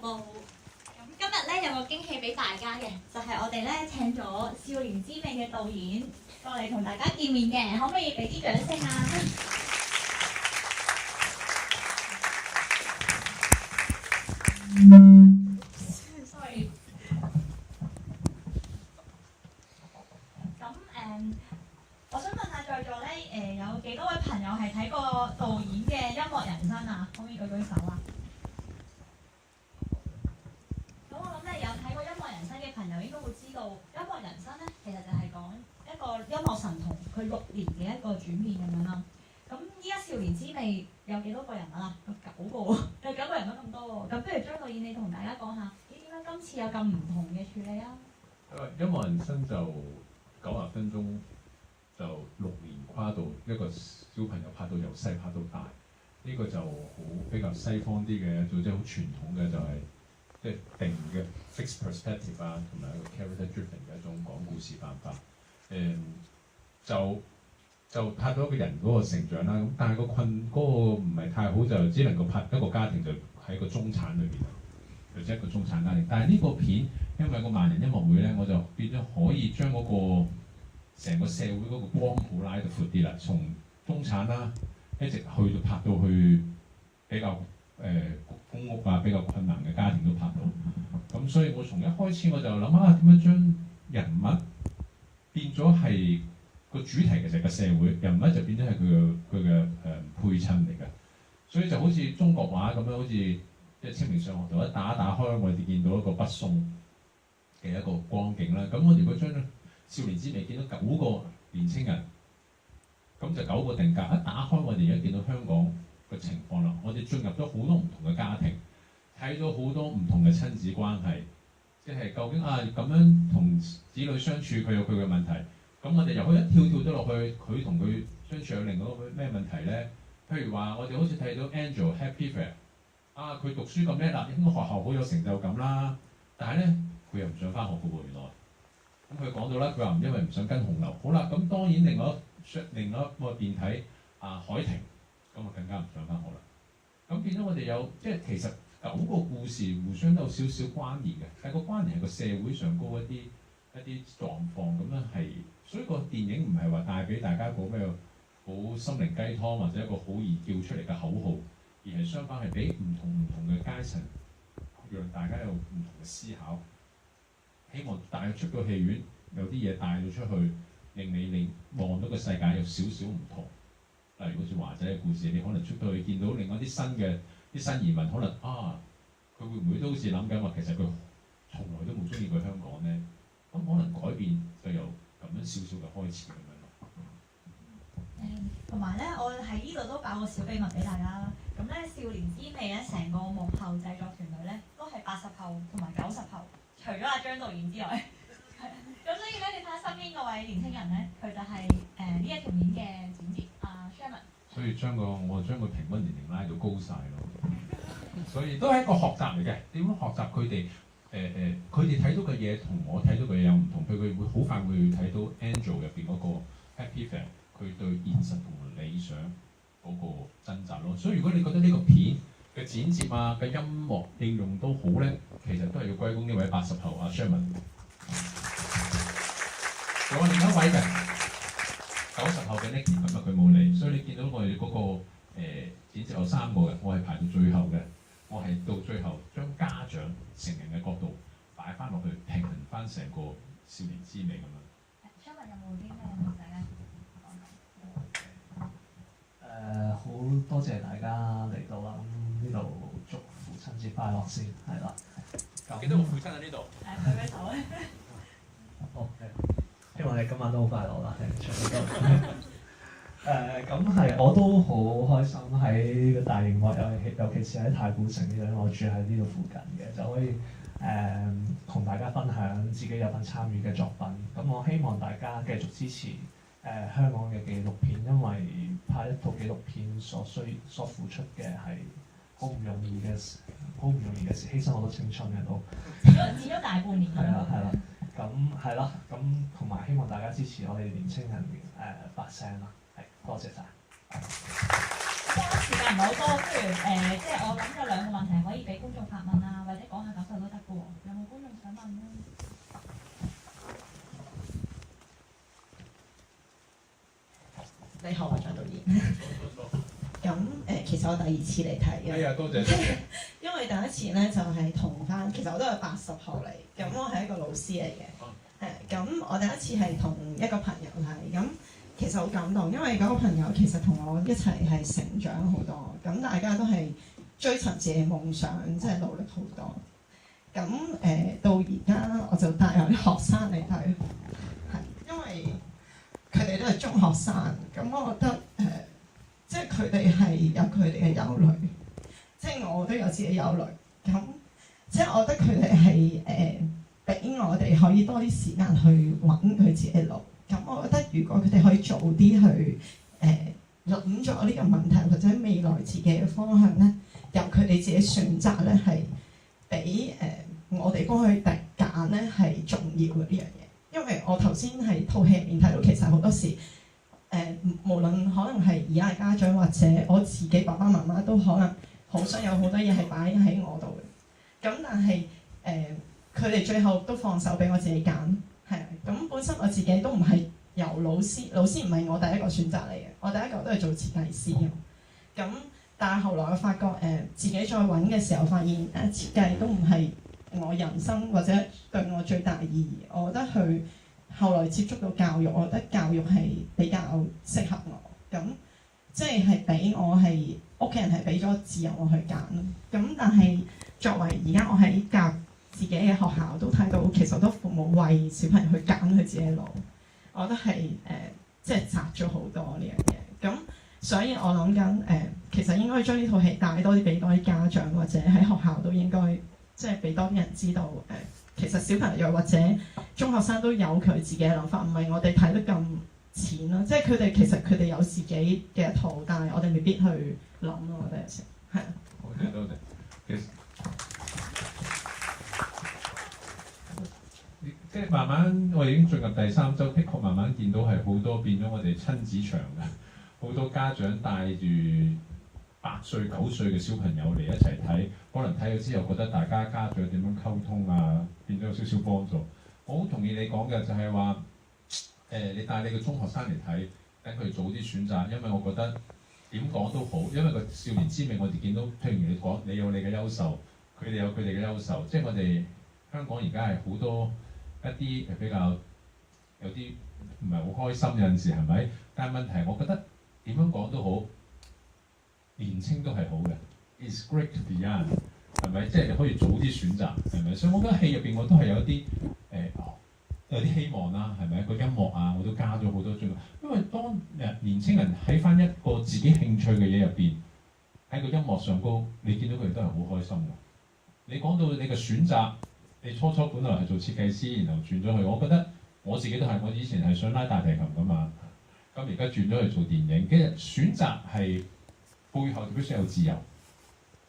報。咁今日咧有個驚喜俾大家嘅，就係、我哋咧請咗少年之美嘅導演過嚟同大家見面嘅，可唔可以俾啲掌聲啊？Sorry。咁我想問下在座咧有幾多位朋友係睇過導演嘅《音樂人生》啊？可唔可以舉舉手啊？咁我諗咧有睇過《音樂人生》嘅朋友應該會知道，《音樂人生》咧其實就係講一個音樂神童佢6年嘅一個轉變咁樣啦。咁依家少年之美有幾多個人啊？有9個喎，有9個人都咁多喎。咁不如張導演你同大家講下，點解今次有咁唔同嘅處理啊？音樂人生就90分鐘，就6年跨度，一個小朋友拍到由細拍到大，呢個就好比較西方啲嘅一種，即係好傳統嘅就係即係定嘅 fixed perspective 啊，同埋一個 character driven 嘅一種講故事辦法。就拍到一個人嗰個成長啦，咁但係個困嗰個唔係太好，就只能夠拍一個家庭就喺個中產裏邊，或者一個中產家庭。但係呢個片因為個萬人音樂會咧，我就變咗可以將嗰個成個社會嗰個光譜拉得闊啲啦，從中產啦一直去到拍到去比較公屋啊比較困難嘅家庭都拍到。咁所以我從一開始我就諗下點樣將人物變咗係個主題，其實個社會人物就變咗係佢嘅配襯嚟嘅。所以就好似中國畫咁樣，好似即係清明上河圖一打開，我哋見到一個北宋嘅一個光景啦。咁我哋如果將少年之美見到9個年青人，咁就9個定格。一打開我哋而家見到香港嘅情況啦，我哋進入咗好多唔同嘅家庭，睇到好多唔同嘅親子關係，即係究竟咁樣同子女相處佢有佢嘅問題。咁我哋又可以一跳咗落去，佢同佢相處有另外一個咩問題咧？譬如話，我哋好似睇到 Angel Happy Fair，佢讀書咁叻啦，應該學校好有成就感啦。但係咧，佢又唔想翻學嘅喎，原來。咁佢講到啦，佢話因為唔想跟洪流。好啦，咁當然另外一個變體海婷，咁啊更加唔想翻學啦。咁變咗我哋有即係其實9個故事互相都有少少關聯嘅，但係個關聯係個社會上高一啲狀況咁樣係。所以個電影唔係話帶俾大家個咩好心靈雞湯或者一個好易叫出嚟嘅口號，而係相反係俾唔同嘅階層，讓大家有唔同嘅思考。希望帶出個戲院有啲嘢帶到出去，令你望到個世界有少少唔同。例如好似華仔嘅故事，你可能出到去見到另外啲新移民，可能佢會唔會都好似諗緊話，其實佢從來都冇中意過香港咧？咁可能改變就由咁樣少少嘅開始咁樣咯。同埋咧，我喺呢度都搞個小秘密俾大家啦。咁咧，少年之美咧，成個幕後製作團隊咧，都係80後同埋90後，除咗阿張導演之外，咁所以咧，你睇下身邊嗰位年輕人咧，佢就係呢一條片嘅剪接Sherman。所以我將個平均年齡拉到高晒咯。所以都係一個學習嚟嘅。點樣學習佢哋？佢哋睇到嘅嘢同我睇到嘅嘢有唔同，佢會好快會睇到 Angel 入邊嗰個 Happy Fair， 佢對現實同理想嗰個掙扎咯。所以如果你覺得呢個片嘅剪接嘅音樂應用都好咧，其實都係要歸功呢位80後Sherman。仲有另一位嘅90後嘅 Nicky， 今日佢冇嚟，所以你見到我哋嗰個剪接有3個嘅，我係排到最後嘅。我係到最後將家長成人嘅角度擺翻落去，平衡翻成個少年之美咁樣。Sherman 有冇啲咩問題咧？好多謝大家嚟到啦，咁呢度祝父親節快樂先，係啦。幾多個父親喺呢度？舉咩手咧？希望你今晚都好快樂啦，出到。咁係，我都好開心喺個大螢幕，尤其是喺太古城呢度，我住喺呢度附近嘅，就可以同大家分享自己有份參與嘅作品。咁我希望大家繼續支持香港嘅紀錄片，因為拍一套紀錄片所付出嘅係好唔容易嘅事，犧牲好多青春嘅都。剪咗大半年。係啦，咁係啦，咁同埋希望大家支持我哋年青人發聲啦。多謝晒。時間唔係好多，不如即係我諗有2個問題可以俾觀眾發問或者講下實我第2次嚟睇嘅。哎呀，多謝多謝。因為第一次咧就係同翻，其實我都係80後嚟，咁我係一個老師嚟嘅。咁我第一次係同一個朋友睇，咁其實好感動，因為嗰個朋友其實同我一齊係成長好多，咁大家都係追尋自己夢想，即係努力好多。咁到而家我就帶我啲學生嚟睇，係因為佢哋都係中學生，咁我覺得即係佢哋係有佢哋嘅憂慮，即係我都有自己憂慮，咁即係我覺得佢哋係俾我哋可以多啲時間去揾佢自己路。咁我覺得如果佢哋可以早啲去諗咗呢個問題或者未來自己嘅方向咧，由佢哋自己選擇咧，係比我哋幫佢揀咧係重要嘅呢樣嘢。因為我頭先喺套戲入面睇到，其實好多時無論可能係而家嘅家長或者我自己爸爸媽媽都可能好想有好多嘢係擺喺我度嘅。咁但係佢哋最後都放手俾我自己揀，係啊。咁本身我自己都唔係由老師唔係我第一個選擇嚟嘅，我第一個都係做設計師嘅。咁但係後來我發覺自己再揾嘅時候，發現設計都唔係我人生或者對我最大意義。我覺得佢後來接觸到教育，我覺得教育係比較適合我。咁即係俾我係屋企人係俾咗自由我去揀咯。咁但係作為而家我喺教自己嘅學校都睇到，其實好多父母為小朋友去揀佢自己路，我覺得係即係窄咗好多呢樣嘢。咁所以我諗緊其實應該將呢套戲帶多啲俾多啲家長，或者喺學校都應該即係俾多啲人知道其實小朋友或者中學生都有佢自己嘅諗法，唔係我哋睇得咁淺咯。即係佢哋有自己嘅一套，但係我哋未必去諗咯。我覺得有時係啊。多謝多謝。其實即係慢慢，我哋已經進入第3週，的確慢慢見到係好多變咗我哋親子場嘅，好多家長帶住8歲、9歲嘅小朋友嚟一齊睇，可能睇咗之後覺得大家家長點樣溝通啊，變咗有少少幫助。我好同意你講嘅，就係話你帶你個中學生嚟睇，等佢早啲選擇，因為我覺得點講都好，因為個少年之美我哋見到，譬如你講，你有你嘅優秀，佢哋有佢哋嘅優秀，即係我哋香港而家係好多一啲比較有啲唔係好開心，有陣時係咪？但係問題，我覺得點樣講都好，年青都係好嘅。It's great to be young，係咪？即係你可以早啲選擇，係咪？所以我覺得戲入邊我都係有啲有啲希望啦，係咪？個音樂啊，我都加咗好多進步。因為當年青人喺翻一個自己興趣嘅嘢入邊，喺個音樂上高，你見到佢哋都係好開心嘅。你講到你嘅選擇。你初本來係做設計師，然後轉咗去，我覺得我自己都係，我以前係想拉大提琴㗎嘛，咁而家轉咗去做電影。其實選擇係背後必須有自由，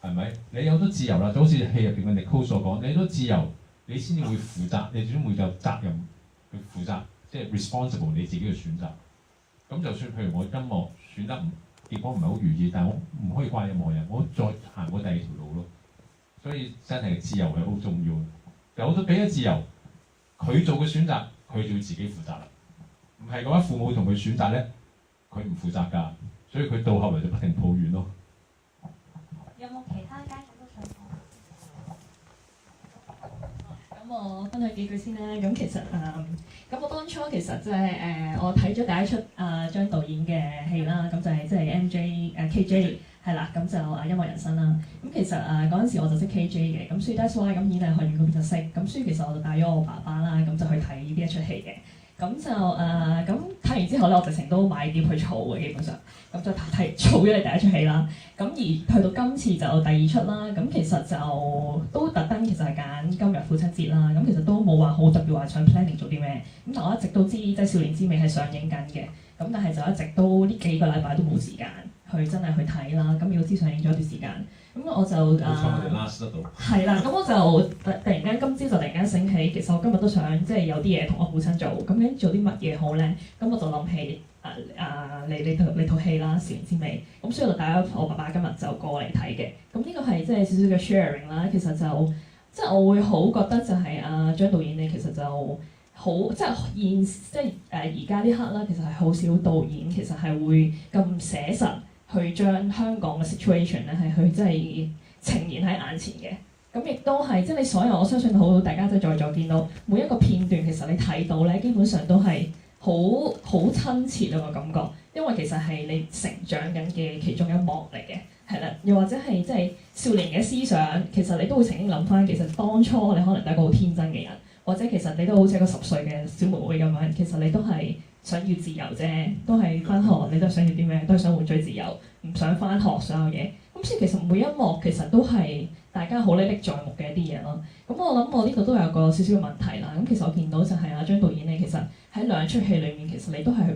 係咪？你有咗自由啦，就好似戲入邊嘅 Nicole 所講，你有咗自由，你先至會負責，你始終會有責任去負責，即係 responsible 你自己嘅選擇。咁就算譬如我音樂選得結果唔係好如意，但係我唔可以怪任何人，我再行過第2條路咯。所以真係自由係好重要。有咗俾咗自由，佢做嘅選擇，佢就要自己負責啦。唔係嘅話，父母同佢選擇咧，佢唔負責㗎，所以佢到後來就不停抱怨咯。有冇其他家長都想講？咁我分享幾句先啦。咁其實咁我當初其實即係我睇咗第一出張導演嘅戲啦，咁就係即係 MJ KJ。係啦，咁就音樂人生啦。咁其實嗰陣時我就識 KJ 嘅，咁所以 that's why 咁演藝學院嗰邊就識。咁所以其實我就帶咗我爸爸啦，咁就去睇呢一出戲嘅。咁就咁睇完之後咧，我直情都買碟去儲嘅，基本上。咁就儲咗你第一出戲啦。咁而去到今次就第2出啦。咁其實就都特登其實係揀今日父親節啦。咁其實都冇話好特別話想 planning 做啲咩。咁但我一直都知即係《少年之美》係上映緊嘅。咁但係就一直都呢幾個禮拜都冇時間。去真係去睇啦，咁要知上映咗一段時間，咁我就我哋 last 得到。係啦，咁我就突然間今朝就突然間醒起，其實我今日都想即係有啲嘢同我父親做，咁究竟做啲乜嘢好咧？咁我就諗起你套戲啦，《少年之美》，咁所以我就帶咗我爸爸今日就過嚟睇嘅。咁呢個係即係少少嘅 sharing 啦。其實就即係我會好覺得就係張導演你其實就好即係而家呢刻啦，其實係好少導演其實係會咁寫實。去將香港嘅 situation 咧係去真係呈現喺眼前嘅。咁亦都係即係你所有，我相信好大家即係在座見到每一個片段，其實你睇到咧，基本上都係好親切啊個感覺，因為其實係你成長緊嘅其中一幕嚟嘅，係啦，又或者係即係少年嘅思想，其實你都會曾經諗翻，其實當初你可能係一個好天真嘅人，或者其實你都好似一個10歲嘅小妹妹咁樣，其實你都係想要自由啫，都係翻學，你都係想要啲咩？都係想換取自由，唔想翻學所有嘢。咁所以其實每一幕其實都係大家好歷歷在目嘅一啲嘢咯。咁我諗我呢度都有個少少嘅問題啦。咁其實我見到就係阿張導演你其實喺兩出戲裏面，其實你都係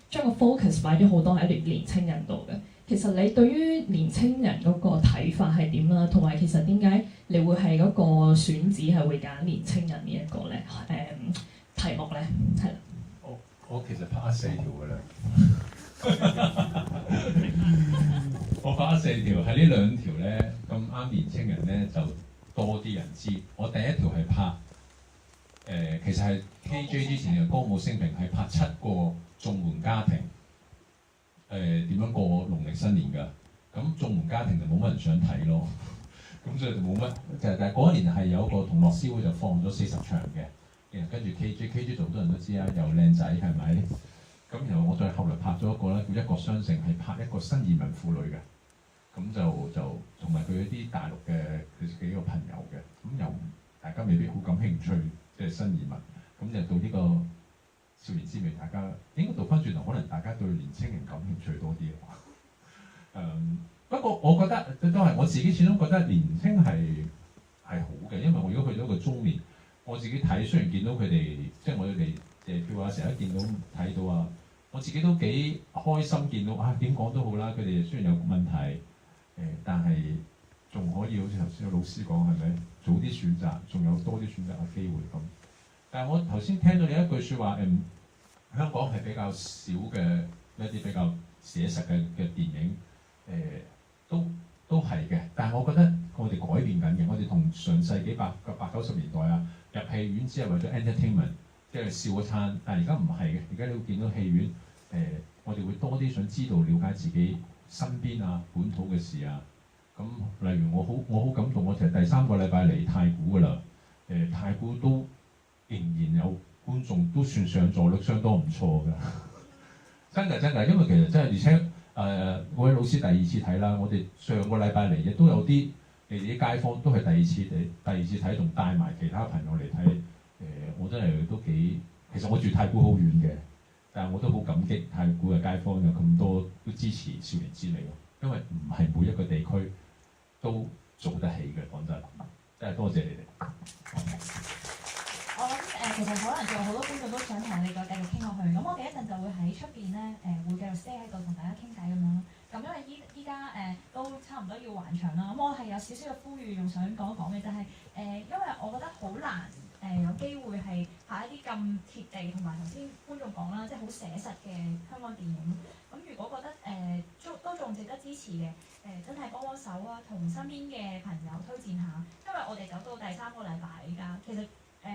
將個 focus 擺咗好多喺年青人度嘅。其實你對於年青人嗰個睇法係點啦？同埋其實點解你會係嗰個選址係會揀年青人呢一個咧題目咧？係啦。我其實拍咗4條㗎啦。我拍咗4條，喺呢2條咧咁啱年青人咧就多啲人知。我第一條係拍其實係 KJ 之前嘅歌舞升平，係拍7個綜援家庭點樣過農曆新年㗎。咁綜援家庭就冇乜人想睇咯，咁所以就冇乜。但係嗰一年係有一個同樂施會就放咗40場嘅，跟住 KJ 就好多人都知啦，又靚仔係咪？咁然後我再後來拍咗一個咧叫《一國雙城》，係拍一個新移民婦女嘅，咁就同埋佢一啲大陸嘅佢幾個朋友嘅，咁又大家未必好感興趣，即係新移民，咁就到呢個少年滋味，大家應該倒翻轉頭，可能大家對年青人感興趣多啲不過我覺得都係我自己始終覺得年青係好嘅，因為我如果去到一個中年，我自己睇雖然見到佢哋，即係我哋借票啊，成日見到睇到啊。我自己都幾開心見到啊，點講都好啦，佢哋雖然有問題，但係仲可以好似頭先個老師講係咪？早啲選擇，仲有多啲選擇嘅機會咁。但係我頭先聽到你一句説話，香港係比較少嘅一啲比較寫實嘅電影，都係嘅。但係我覺得我哋改變緊嘅，我哋同上世紀80-90年代啊，入戲院只係為咗 entertainment。即係笑一餐，但係而家唔係嘅。而家你會見到戲院，我哋會多啲想知道、了解自己身邊啊、本土嘅事啊。咁例如我好感動，我其實第3個禮拜嚟太古㗎啦。太古都仍然有觀眾，都算上座率相當唔錯㗎。真㗎，因為其實真係，而且嗰位老師第2次睇啦，我哋上個禮拜嚟亦都有啲你哋啲街坊都係第2次睇，仲帶埋其他朋友嚟睇。我真係都幾，其實我住太古好遠嘅，但係我都好感激太古嘅街坊有咁多都支持少年滋味咯，因為唔係每一個地區都做得起嘅，講真係多謝你哋。我諗其實可能仲有好多觀眾都想同你哋繼續傾落去，咁我哋一陣就會喺出邊咧會繼續 stay 喺度同大家傾偈咁樣。咁因為依家都差唔多要還場啦，咁我係有少少嘅呼籲，仲想講一講嘅就係因為我覺得好難。有機會係拍一啲咁貼地，同埋頭先觀眾講啦，即係好寫實嘅香港電影。咁如果覺得都仲值得支持嘅，真係幫手啊，同身邊嘅朋友推薦下。因為我哋走到第3個禮拜依家，其實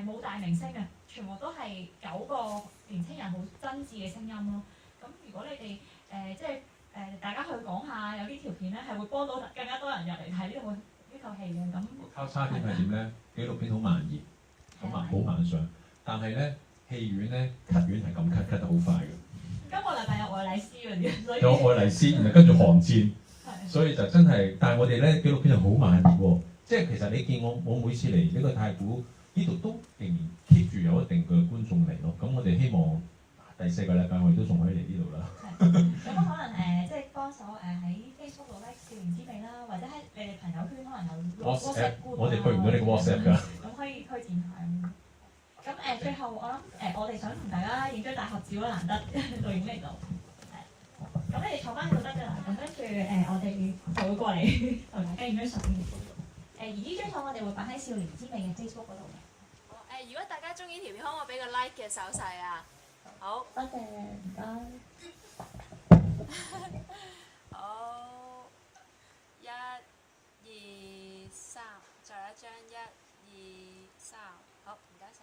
冇大明星嘅，全部都係9個年青人好真摯嘅聲音咯。咁如果你哋即係大家去講下，有呢條片咧係會幫到更加多人入嚟睇呢套戲嘅。咁交叉點係點咧？紀錄片好慢熱。咁啊，好慢上，但係咧戲院咧咳院係咁咳得好快嘅。今個禮拜有愛麗絲嗰啲，所以有愛麗絲，然後跟住寒戰，所以就真係。但係我哋咧紀錄片係好慢熱喎，即係其實你見我每次嚟呢個太古呢度都仍然 keep 住有一定嘅觀眾嚟咯。咁我哋希望第4個禮拜我哋都仲可以嚟呢度啦。咁可能即係幫手喺 Facebook 度 like 少年滋味啦，或者喺你哋朋友圈可能有 WhatsApp group 我哋去唔到你個 WhatsApp 㗎。咁可以推薦下咁。最後我諗我哋想同大家影張大合照啦，難得導演嚟到。咁你哋坐翻喺度得㗎啦。咁跟住我哋就會過嚟同大家影張相。而呢張相我哋會擺喺少年滋味嘅 Facebook 嗰度嘅。如果大家中意條片，可唔可以俾個 like 嘅手勢啊？好，多謝，唔該。好，1、2、3，再一張，1、2、3，好，唔該晒。